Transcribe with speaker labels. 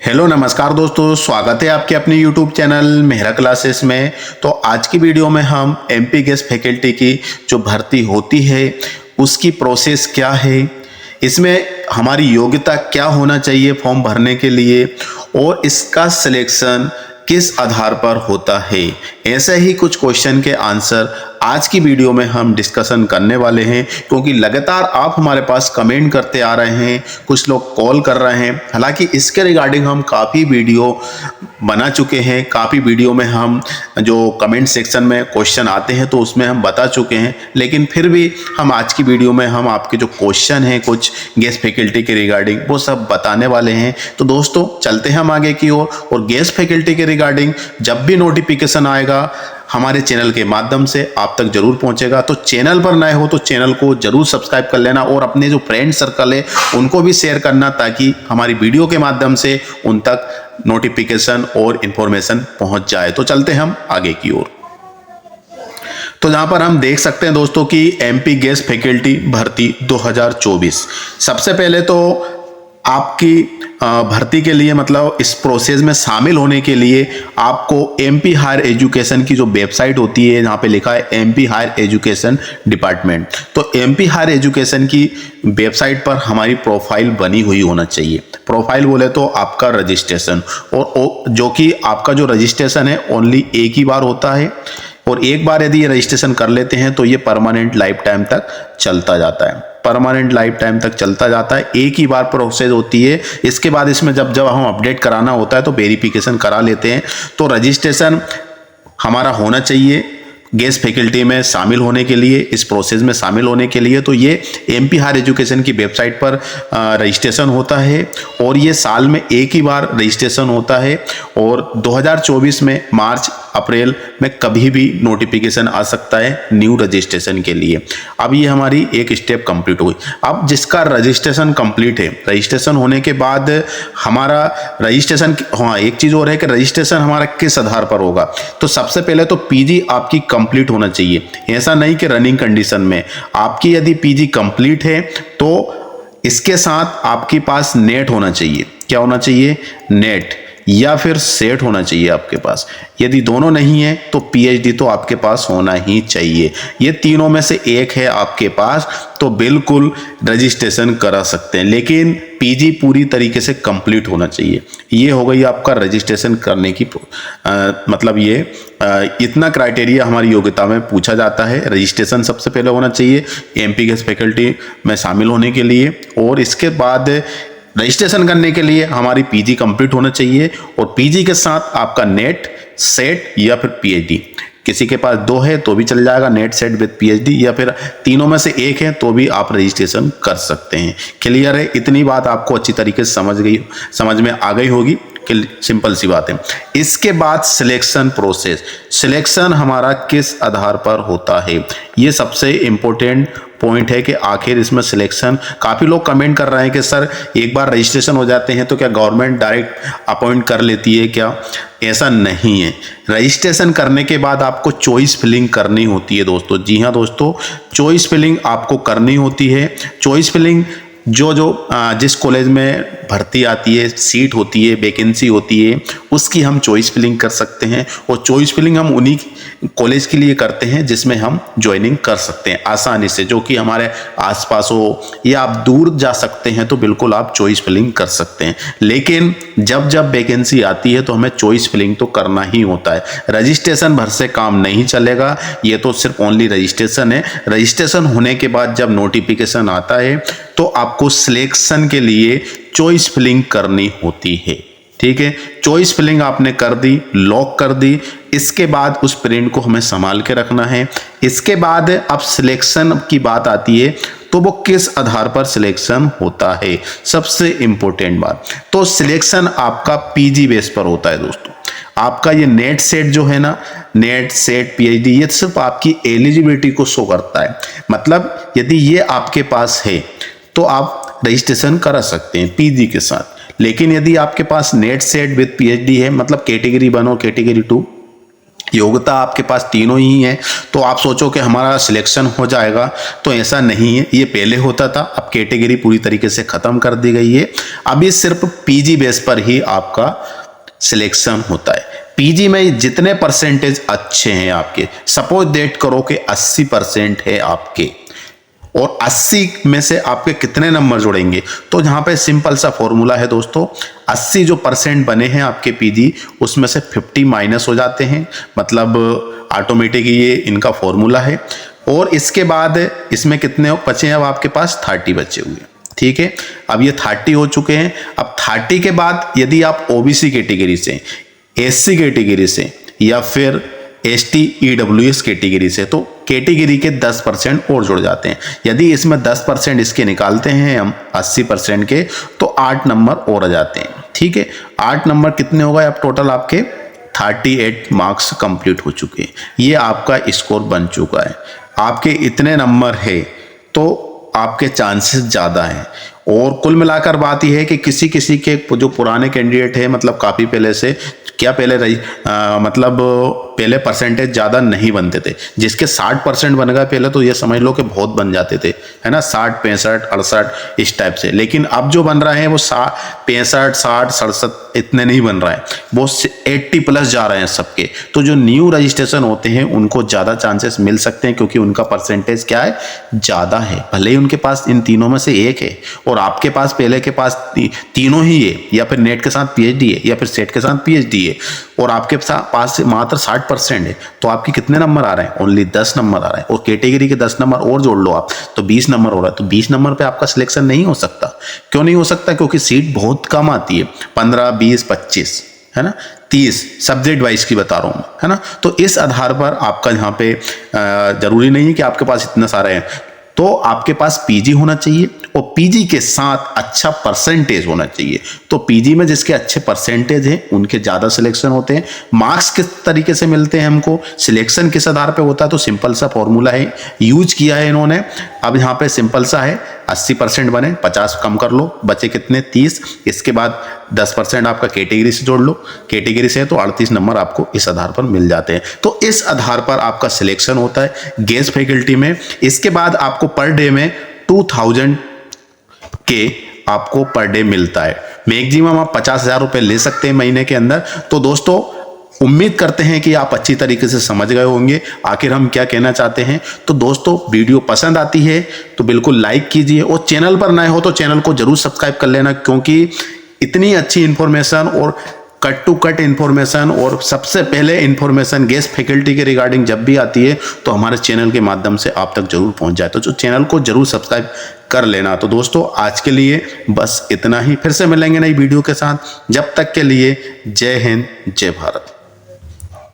Speaker 1: Hello नमस्कार दोस्तों, स्वागत है आपके अपने यूट्यूब चैनल मेहरा क्लासेस में। तो आज की वीडियो में हम एमपी गेस्ट फैकल्टी की जो भर्ती होती है उसकी प्रोसेस क्या है, इसमें हमारी योग्यता क्या होना चाहिए फॉर्म भरने के लिए और इसका सिलेक्शन किस आधार पर होता है, ऐसे ही कुछ क्वेश्चन के आंसर आज की वीडियो में हम डिस्कशन करने वाले हैं। क्योंकि लगातार आप हमारे पास कमेंट करते आ रहे हैं, कुछ लोग कॉल कर रहे हैं। हालांकि इसके रिगार्डिंग हम काफ़ी वीडियो बना चुके हैं, काफ़ी वीडियो में हम जो कमेंट सेक्शन में क्वेश्चन आते हैं तो उसमें हम बता चुके हैं, लेकिन फिर भी हम आज की वीडियो में हम आपके जो क्वेश्चन हैं कुछ गेस्ट फैकल्टी के रिगार्डिंग वो सब बताने वाले हैं। तो दोस्तों चलते हैं हम आगे की ओर। और गेस्ट फैकल्टी के रिगार्डिंग जब भी नोटिफिकेशन आएगा हमारे चैनल के माध्यम से आप तक जरूर पहुंचेगा। तो चैनल पर नए हो तो चैनल को जरूर सब्सक्राइब कर लेना और अपने जो फ्रेंड सर्कल है उनको भी शेयर करना, ताकि हमारी वीडियो के माध्यम से उन तक नोटिफिकेशन और इंफॉर्मेशन पहुंच जाए। तो चलते हैं हम आगे की ओर। तो जहां पर हम देख सकते हैं दोस्तों कि एमपी गेस्ट फैकल्टी भर्ती 2024, सबसे पहले तो आपकी भर्ती के लिए मतलब इस प्रोसेस में शामिल होने के लिए आपको एमपी हायर एजुकेशन की जो वेबसाइट होती है, जहाँ पे लिखा है एमपी हायर एजुकेशन डिपार्टमेंट, तो एमपी हायर एजुकेशन की वेबसाइट पर हमारी प्रोफाइल बनी हुई होना चाहिए। प्रोफाइल बोले तो आपका रजिस्ट्रेशन, और जो कि आपका जो रजिस्ट्रेशन है ओनली एक ही बार होता है, और एक बार यदि ये रजिस्ट्रेशन कर लेते हैं तो ये परमानेंट लाइफ टाइम तक चलता जाता है। परमानेंट लाइफ टाइम तक चलता जाता है, एक ही बार प्रोसेस होती है। इसके बाद इसमें जब हम अपडेट कराना होता है तो वेरिफिकेशन करा लेते हैं। तो रजिस्ट्रेशन हमारा होना चाहिए गेस्ट फैकल्टी में शामिल होने के लिए, इस प्रोसेस में शामिल होने के लिए। तो ये एमपी हायर एजुकेशन की वेबसाइट पर रजिस्ट्रेशन होता है, और ये साल में एक ही बार रजिस्ट्रेशन होता है। और 2024 में मार्च अप्रैल में कभी भी नोटिफिकेशन आ सकता है न्यू रजिस्ट्रेशन के लिए। अब ये हमारी एक स्टेप कंप्लीट हुई। अब जिसका रजिस्ट्रेशन कंप्लीट है, रजिस्ट्रेशन होने के बाद हमारा रजिस्ट्रेशन, हाँ एक चीज़ और है कि रजिस्ट्रेशन हमारा किस आधार पर होगा। तो सबसे पहले तो पीजी आपकी कंप्लीट होना चाहिए। ऐसा नहीं कि रनिंग कंडीशन में, आपकी यदि पीजी कंप्लीट है तो इसके साथ आपके पास नेट होना चाहिए। क्या होना चाहिए? नेट या फिर सेट होना चाहिए आपके पास। यदि दोनों नहीं है तो पीएचडी तो आपके पास होना ही चाहिए। ये तीनों में से एक है आपके पास तो बिल्कुल रजिस्ट्रेशन करा सकते हैं, लेकिन पीजी पूरी तरीके से कंप्लीट होना चाहिए। ये हो गई आपका रजिस्ट्रेशन करने की मतलब ये इतना क्राइटेरिया हमारी योग्यता में पूछा जाता है। रजिस्ट्रेशन सबसे पहले होना चाहिए एमपी गेस्ट फैकल्टी में शामिल होने के लिए, और इसके बाद रजिस्ट्रेशन करने के लिए हमारी पीजी कंप्लीट होना चाहिए, और पीजी के साथ आपका नेट, सेट या फिर पीएचडी। किसी के पास दो है तो भी चल जाएगा, नेट सेट विद पीएचडी, या फिर तीनों में से एक है तो भी आप रजिस्ट्रेशन कर सकते हैं। क्लियर है? इतनी बात आपको अच्छी तरीके से समझ में आ गई होगी कि सिंपल सी बात है। इसके बाद सिलेक्शन प्रोसेस, सिलेक्शन हमारा किस आधार पर होता है, ये सबसे इंपॉर्टेंट पॉइंट है कि आखिर इसमें सिलेक्शन। काफ़ी लोग कमेंट कर रहे हैं कि सर एक बार रजिस्ट्रेशन हो जाते हैं तो क्या गवर्नमेंट डायरेक्ट अपॉइंट कर लेती है क्या? ऐसा नहीं है। रजिस्ट्रेशन करने के बाद आपको चॉइस फिलिंग करनी होती है दोस्तों। जी हाँ दोस्तों, चॉइस फिलिंग आपको करनी होती है। चॉइस फिलिंग जिस कॉलेज में भर्ती आती है, सीट होती है, वैकेंसी होती है, उसकी हम चॉइस फिलिंग कर सकते हैं। और चॉइस फिलिंग हम उन्हीं कॉलेज के लिए करते हैं जिसमें हम ज्वाइनिंग कर सकते हैं आसानी से, जो कि हमारे आसपास हो, या आप दूर जा सकते हैं तो बिल्कुल आप चॉइस फिलिंग कर सकते हैं। लेकिन जब वैकेंसी आती है तो हमें चॉइस फिलिंग तो करना ही होता है। रजिस्ट्रेशन भर से काम नहीं चलेगा, ये तो सिर्फ ओनली रजिस्ट्रेशन है। रजिस्ट्रेशन होने के बाद जब नोटिफिकेशन आता है तो आपको सिलेक्शन के लिए चॉइस फिलिंग करनी होती है। ठीक है, चॉइस फिलिंग आपने कर दी, लॉक कर दी। इसके बाद उस प्रिंट को हमें संभाल के रखना है। इसके बाद अब सिलेक्शन की बात आती है तो वो किस आधार पर सिलेक्शन होता है, सबसे इंपॉर्टेंट बात। तो सिलेक्शन आपका पीजी बेस पर होता है दोस्तों। आपका ये नेट सेट जो है ना, नेट सेट पीएचडी, ये सिर्फ आपकी एलिजिबिलिटी को शो करता है। मतलब यदि ये आपके पास है तो आप रजिस्ट्रेशन करा सकते हैं पीजी के साथ। लेकिन यदि आपके पास नेट सेट विद पीएचडी है, मतलब कैटेगरी 1 और कैटेगरी 2, योग्यता आपके पास तीनों ही है, तो आप सोचो कि हमारा सिलेक्शन हो जाएगा, तो ऐसा नहीं है। ये पहले होता था, अब कैटेगरी पूरी तरीके से खत्म कर दी गई है। अब ये सिर्फ पीजी बेस पर ही आपका सिलेक्शन होता है। पीजी में जितने परसेंटेज अच्छे हैं आपके, सपोज डेट करो कि 80% है आपके, और 80 में से आपके कितने नंबर जुड़ेंगे, तो यहाँ पे सिंपल सा फॉर्मूला है दोस्तों। 80 जो परसेंट बने हैं आपके पीजी, उसमें से 50 माइनस हो जाते हैं, मतलब ऑटोमेटिक ये इनका फॉर्मूला है। और इसके बाद इसमें कितने बचे हैं, अब आपके पास 30 बचे हुए, ठीक है। अब ये 30 हो चुके हैं। अब 30 के बाद यदि आप ओबीसी कैटेगरी से, एससी कैटेगरी से, या फिर एसटी ईडब्ल्यूएस कैटेगरी से, तो कैटेगरी के 10% और जुड़ जाते हैं। यदि इसमें 10% इसके निकालते हैं हम 80% के, तो 8 नंबर और आ जाते हैं, ठीक है। 8 नंबर कितने हो गए, अब टोटल आपके 38 मार्क्स कंप्लीट हो चुके हैं। ये आपका स्कोर बन चुका है। आपके इतने नंबर है तो आपके चांसेस ज़्यादा हैं। और कुल मिलाकर बात यह है कि किसी किसी के जो पुराने कैंडिडेट है, मतलब काफ़ी पहले से, क्या पहले रही मतलब पहले परसेंटेज ज़्यादा नहीं बनते थे, जिसके 60% बन गए पहले, तो ये समझ लो कि बहुत बन जाते थे, है ना, 60, 65, 68 इस टाइप से। लेकिन अब जो बन रहा है वो 65, 60, 67 इतने नहीं बन रहा है, वो 80+ जा रहे हैं सबके। तो जो न्यू रजिस्ट्रेशन होते हैं उनको ज़्यादा चांसेस मिल सकते हैं, क्योंकि उनका परसेंटेज क्या है, ज़्यादा है। भले ही उनके पास इन तीनों में से एक है, और आपके पास पहले के पास तीनों ही है, या फिर नेट के साथ पीएचडी है, या फिर सेट के साथ पीएचडी है, और आपके पास मात्र 60% है, तो आपके कितने नंबर आ रहे हैं, ओनली 10 नंबर आ रहे हैं। और कैटेगरी के 10 नंबर और जोड़ लो आप, तो 20 नंबर हो रहा है। तो 20 नंबर पे आपका सिलेक्शन नहीं हो सकता। क्यों नहीं हो सकता, क्योंकि सीट बहुत कम आती है, 15, 20, 25, है ना, 30 सब्जेक्ट वाइज की बता रहा हूँ, है ना। तो इस आधार पर आपका यहाँ पे जरूरी नहीं है कि आपके पास इतने सारे हैं, तो आपके पास पीजी होना चाहिए, और पीजी के साथ अच्छा परसेंटेज होना चाहिए। तो पीजी में जिसके अच्छे परसेंटेज हैं उनके ज़्यादा सिलेक्शन होते हैं। मार्क्स किस तरीके से मिलते हैं हमको, सिलेक्शन किस आधार पे होता है, तो सिंपल सा फॉर्मूला है, यूज किया है इन्होंने। अब यहाँ पे सिंपल सा है, 80% बने, 50 कम कर लो, बचे कितने, 30। इसके बाद 10% आपका कैटेगरी से जोड़ लो, कैटेगरी से है तो 38 नंबर आपको इस आधार पर मिल जाते हैं। तो इस आधार पर आपका सिलेक्शन होता है गेस्ट फैकल्टी में। इसके बाद आपको पर डे में 2000 के आपको पर डे मिलता है। मैक्सिमम आप 50,000 रुपए ले सकते हैं महीने के अंदर। तो दोस्तों उम्मीद करते हैं कि आप अच्छी तरीके से समझ गए होंगे आखिर हम क्या कहना चाहते हैं। तो दोस्तों वीडियो पसंद आती है तो बिल्कुल लाइक कीजिए, और चैनल पर नए हो तो चैनल को जरूर सब्सक्राइब कर लेना, क्योंकि इतनी अच्छी इंफॉर्मेशन और कट टू कट इंफॉर्मेशन और सबसे पहले इंफॉर्मेशन गेस्ट फैकल्टी के रिगार्डिंग जब भी आती है तो हमारे चैनल के माध्यम से आप तक जरूर पहुंच जाए। तो जो चैनल को जरूर सब्सक्राइब कर लेना। तो दोस्तों आज के लिए बस इतना ही, फिर से मिलेंगे नई वीडियो के साथ। जब तक के लिए जय हिंद, जय भारत।